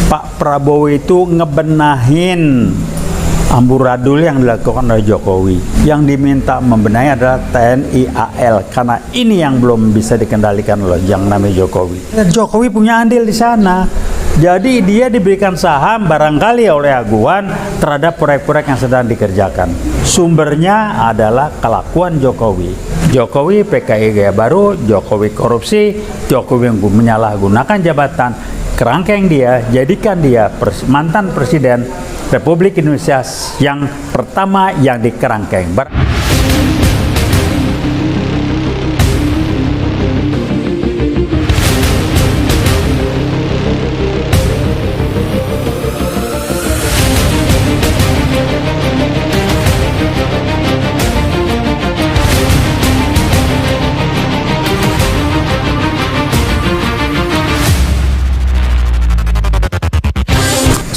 Pak Prabowo itu ngebenahin amburadul yang dilakukan oleh Jokowi. Yang diminta membenahi adalah TNI AL, karena ini yang belum bisa dikendalikan oleh yang namanya Jokowi. Jokowi punya andil di sana. Jadi dia diberikan saham barangkali oleh Aguan terhadap proyek-proyek yang sedang dikerjakan. Sumbernya adalah kelakuan Jokowi. Jokowi PKI gaya baru, Jokowi korupsi, Jokowi menyalahgunakan jabatan. Kerangkeng dia, jadikan dia mantan presiden Republik Indonesia yang pertama yang dikerangkeng.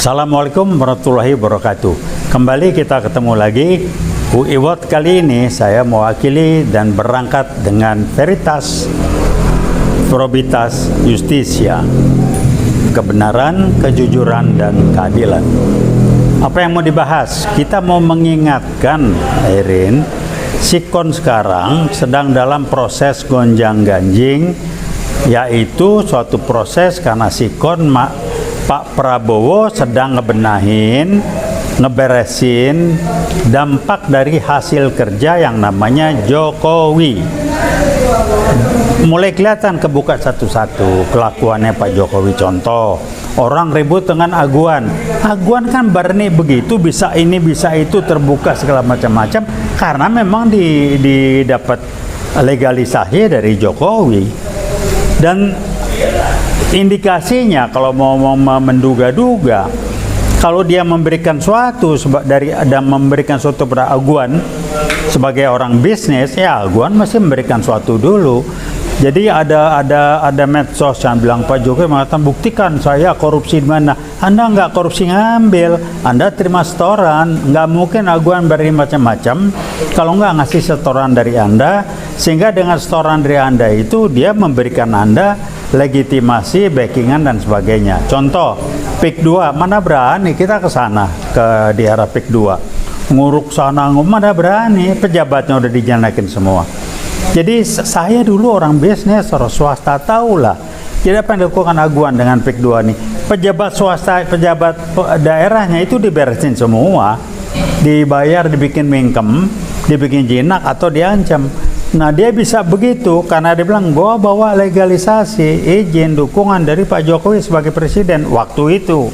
Assalamualaikum warahmatullahi wabarakatuh. Kembali kita ketemu lagi. UI World kali ini saya mewakili dan berangkat dengan Veritas, Probitas, Justisia, kebenaran, kejujuran, dan keadilan. Apa yang mau dibahas? Kita mau mengingatkan, Erin, Sikon sekarang sedang dalam proses gonjang-ganjing, yaitu suatu proses karena Sikon Pak Prabowo sedang ngeberesin dampak dari hasil kerja yang namanya Jokowi. Mulai kelihatan kebuka satu-satu kelakuannya Pak Jokowi. Contoh, orang ribut dengan Aguan. Aguan kan berani begitu, bisa ini bisa itu, terbuka segala macam-macam karena memang didapat legalisasi dari Jokowi. Dan indikasinya kalau mau menduga-duga, kalau dia memberikan suatu dan memberikan suatu pada Aguan sebagai orang bisnis, ya Aguan mesti memberikan suatu dulu. Jadi ada medsos yang bilang Pak Jokowi mengatakan buktikan saya korupsi di mana. Anda nggak korupsi ngambil, Anda terima setoran. Nggak mungkin Aguan beri macam-macam kalau nggak ngasih setoran dari Anda, sehingga dengan setoran dari Anda itu dia memberikan Anda legitimasi, backingan dan sebagainya. Contoh, PIK 2, mana berani kita ke sana, ke di era PIK 2. Nguruk sana, mana berani, pejabatnya udah dijanakin semua. Jadi saya dulu orang bisnis, orang swasta, tahulah. Jadi apa yang dilakukan Aguan dengan PIK 2 nih? Pejabat swasta, pejabat daerahnya itu diberesin semua. Dibayar, dibikin mingkem, dibikin jinak atau diancam. Nah dia bisa begitu karena dia bilang gua bawa legalisasi, izin, dukungan dari Pak Jokowi sebagai presiden waktu itu.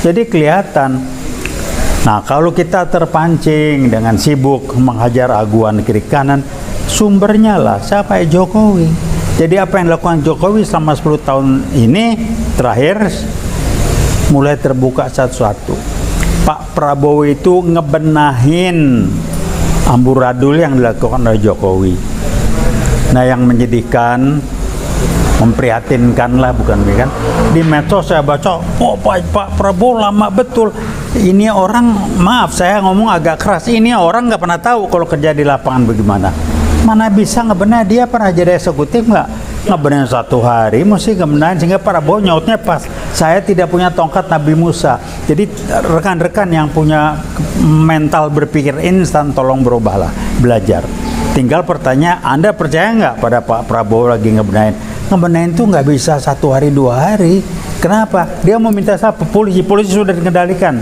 Jadi kelihatan. Nah kalau kita terpancing dengan sibuk menghajar Aguan kiri kanan, sumbernya lah siapa? Jokowi. Jadi apa yang dilakukan Jokowi selama 10 tahun ini terakhir mulai terbuka satu-satu. Pak Prabowo itu ngebenahin amburadul yang dilakukan oleh Jokowi. Nah yang menyedihkan, memprihatinkan lah, bukan kan? Di medsos saya baca, oh Pak Prabowo lama betul. Ini orang, maaf saya ngomong agak keras, ini orang nggak pernah tahu kalau kerja di lapangan bagaimana. Mana bisa ngebenahin, dia pernah jadi eksekutif nggak? Ngebenahin satu hari, mesti ngebenahin, sehingga Prabowo nyautnya pas. Saya tidak punya tongkat Nabi Musa. Jadi rekan-rekan yang punya mental berpikir instan, tolong berubahlah, belajar. Tinggal pertanyaan, Anda percaya nggak pada Pak Prabowo lagi ngebenahin? Ngebenahin itu nggak bisa 1 hari 2 hari. Kenapa? Dia mau minta siapa? Polisi sudah dikendalikan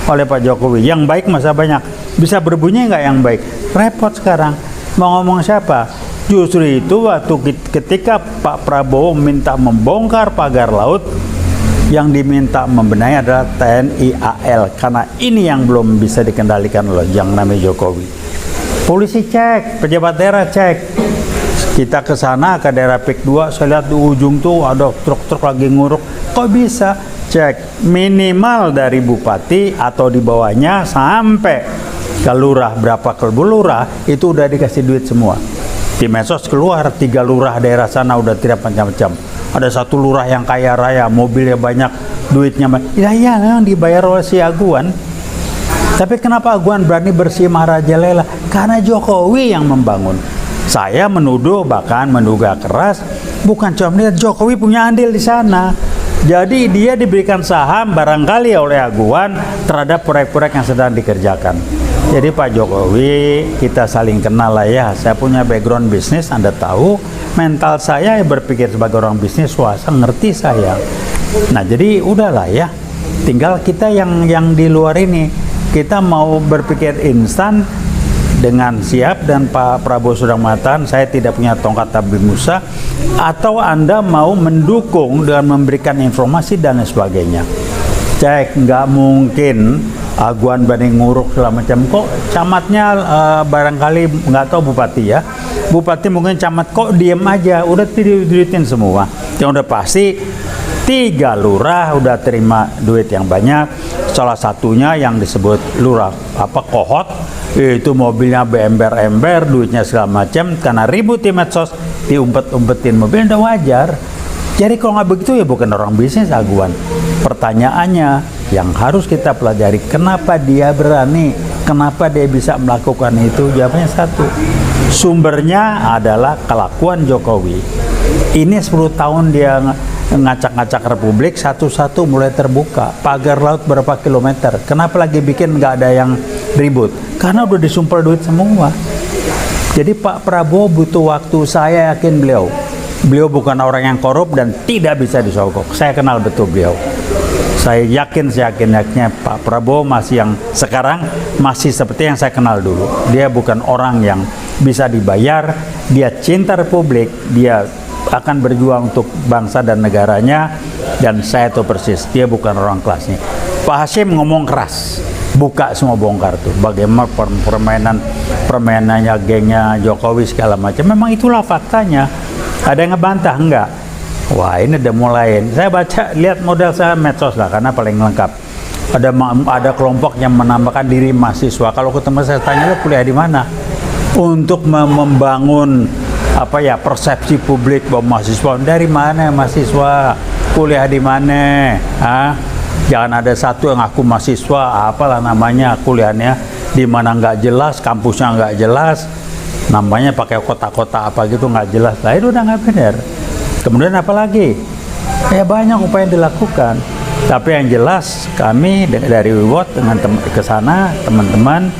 oleh Pak Jokowi. Yang baik masa banyak. Bisa berbunyi nggak yang baik? Repot sekarang. Mau ngomong siapa? Justru itu waktu ketika Pak Prabowo minta membongkar pagar laut, yang diminta membenahi adalah TNI AL, karena ini yang belum bisa dikendalikan oleh yang namanya Jokowi. Polisi cek, pejabat daerah cek. Kita ke sana ke daerah PIK 2, saya lihat di ujung tuh ada truk-truk lagi nguruk. Kok bisa? Cek minimal dari bupati atau di bawahnya sampai ke lurah, berapa ke lurah itu udah dikasih duit semua. Di medsos keluar 3 lurah daerah sana udah tidak macam-macam. Ada 1 lurah yang kaya raya, mobilnya banyak, duitnya banyak. Ya memang dibayar oleh si Aguan. Tapi kenapa Aguan berani bersih marajalela? Karena Jokowi yang membangun. Saya menuduh, bahkan menduga keras, bukan cuma melihat Jokowi punya andil di sana. Jadi dia diberikan saham barangkali oleh Aguan terhadap proyek-proyek yang sedang dikerjakan. Jadi Pak Jokowi, kita saling kenal lah ya. Saya punya background bisnis, Anda tahu. Mental saya berpikir sebagai orang bisnis, swasta ngerti saya. Nah jadi udahlah ya. Tinggal kita yang di luar ini, kita mau berpikir instan dengan siap, dan Pak Prabowo sudah mengatakan saya tidak punya tongkat Nabi Musa, atau Anda mau mendukung dengan memberikan informasi dan sebagainya. Cek, nggak mungkin Aguan banding nguruk segala macam. Kok camatnya barangkali nggak tahu bupati ya. Bupati mungkin camat kok diem aja, udah diduitin semua. Yang udah pasti 3 lurah udah terima duit yang banyak. Salah satunya yang disebut lurah Kohot, itu mobilnya beember-ember, duitnya segala macam, karena ribut di medsos, diumpet-umpetin mobil, udah wajar. Jadi kalau nggak begitu ya bukan orang bisnis Aguan. Pertanyaannya yang harus kita pelajari, kenapa dia berani, kenapa dia bisa melakukan itu? Jawabannya satu, sumbernya adalah kelakuan Jokowi. Ini 10 tahun dia ngacak-ngacak Republik, satu-satu mulai terbuka. Pagar laut berapa kilometer, kenapa lagi bikin nggak ada yang ribut? Karena udah disumpel duit semua. Jadi Pak Prabowo butuh waktu. Saya yakin beliau bukan orang yang korup dan tidak bisa disogok. Saya kenal betul beliau. Saya yakin-yakinnya Pak Prabowo masih yang sekarang masih seperti yang saya kenal dulu. Dia bukan orang yang bisa dibayar. Dia cinta Republik. Dia akan berjuang untuk bangsa dan negaranya. Dan saya tahu persis dia bukan orang kelasnya. Pak Hashim ngomong keras, buka semua, bongkar tuh bagaimana permainannya gengnya Jokowi segala macam. Memang itulah faktanya. Ada yang ngebantah? Enggak. Wah, ini udah mulai. Saya baca, lihat model saya medsos lah, karena paling lengkap. Ada kelompok yang menambahkan diri mahasiswa. Kalau ketemu saya tanya, lo kuliah di mana? Untuk membangun persepsi publik bahwa mahasiswa. Dari mana mahasiswa? Kuliah di mana? Jangan ada satu yang aku mahasiswa, apalah namanya, kuliahnya di mana nggak jelas, kampusnya nggak jelas, namanya pakai kota-kota apa gitu nggak jelas. Lah itu udah nggak benar. Kemudian apa lagi? Ya banyak upaya yang dilakukan. Tapi yang jelas kami dari Wiwot dengan ke sana teman-teman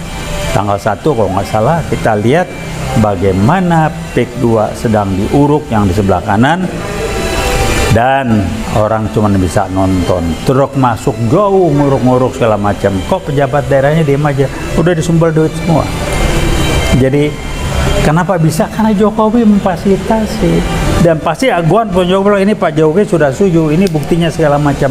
tanggal 1 kalau nggak salah, kita lihat bagaimana PIK 2 sedang diuruk yang di sebelah kanan. Dan orang cuma bisa nonton, truk masuk jauh, nguruk-nguruk segala macam. Kok pejabat daerahnya diem aja? Udah disumbal duit semua. Jadi kenapa bisa? Karena Jokowi memfasilitasi. Dan pasti Aguan pun juga bilang, ini Pak Jokowi sudah setuju, ini buktinya segala macam.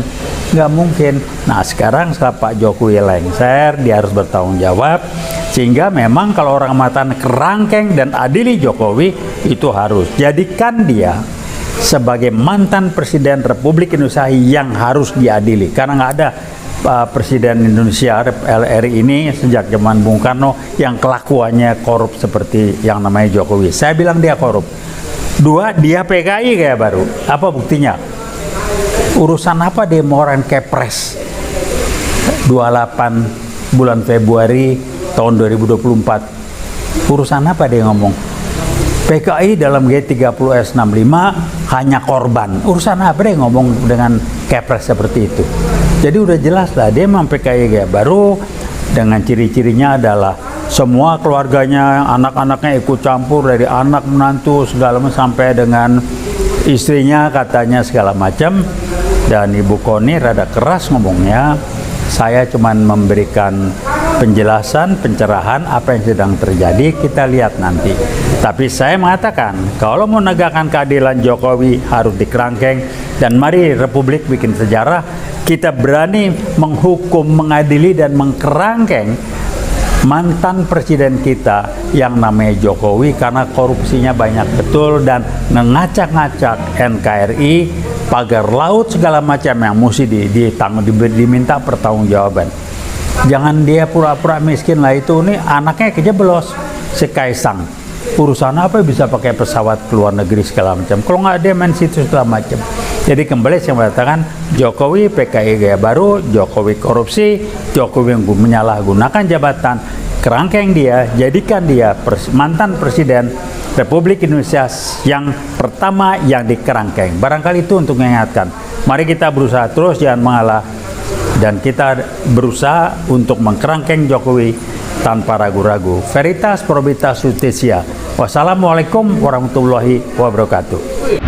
Nggak mungkin. Nah sekarang setelah Pak Jokowi lengser, dia harus bertanggung jawab. Sehingga memang kalau orang mengatakan kerangkeng dan adili Jokowi, itu harus jadikan dia sebagai mantan Presiden Republik Indonesia yang harus diadili. Karena nggak ada Presiden Indonesia RI ini sejak zaman Bung Karno yang kelakuannya korup seperti yang namanya Jokowi. Saya bilang dia korup. 2, dia PKI kayak baru. Apa buktinya? Urusan apa dia mau orang Kepres 28 bulan Februari tahun 2024? Urusan apa dia ngomong? PKI dalam G30S65 hanya korban. Urusan apa deh ngomong dengan Kepres seperti itu? Jadi udah jelas lah dia memang PKI kayak baru, dengan ciri-cirinya adalah semua keluarganya, anak-anaknya ikut campur, dari anak menantu segala macam sampai dengan istrinya katanya segala macam. Dan Ibu Koni rada keras ngomongnya. Saya cuma memberikan penjelasan, pencerahan apa yang sedang terjadi, kita lihat nanti. Tapi saya mengatakan, kalau mau menegakkan keadilan, Jokowi harus dikerangkeng. Dan mari Republik bikin sejarah, kita berani menghukum, mengadili, dan mengkerangkeng mantan presiden kita yang namanya Jokowi, karena korupsinya banyak betul dan ngacak-ngacak NKRI, pagar laut segala macam yang mesti diminta pertanggungjawaban. Jangan dia pura-pura miskin lah, itu nih anaknya kejeblos si Kaisang. Urusan apa bisa pakai pesawat ke luar negeri segala macam? Kalau nggak dia main situ segala macam. Jadi kembali saya mengatakan Jokowi PKI gaya baru, Jokowi korupsi, Jokowi yang menyalahgunakan jabatan, kerangkeng dia, jadikan dia mantan presiden Republik Indonesia yang pertama yang dikerangkeng. Barangkali itu untuk mengingatkan. Mari kita berusaha terus, jangan mengalah, dan kita berusaha untuk mengkerangkeng Jokowi tanpa ragu-ragu. Veritas Probita Justitia. Wassalamualaikum warahmatullahi wabarakatuh.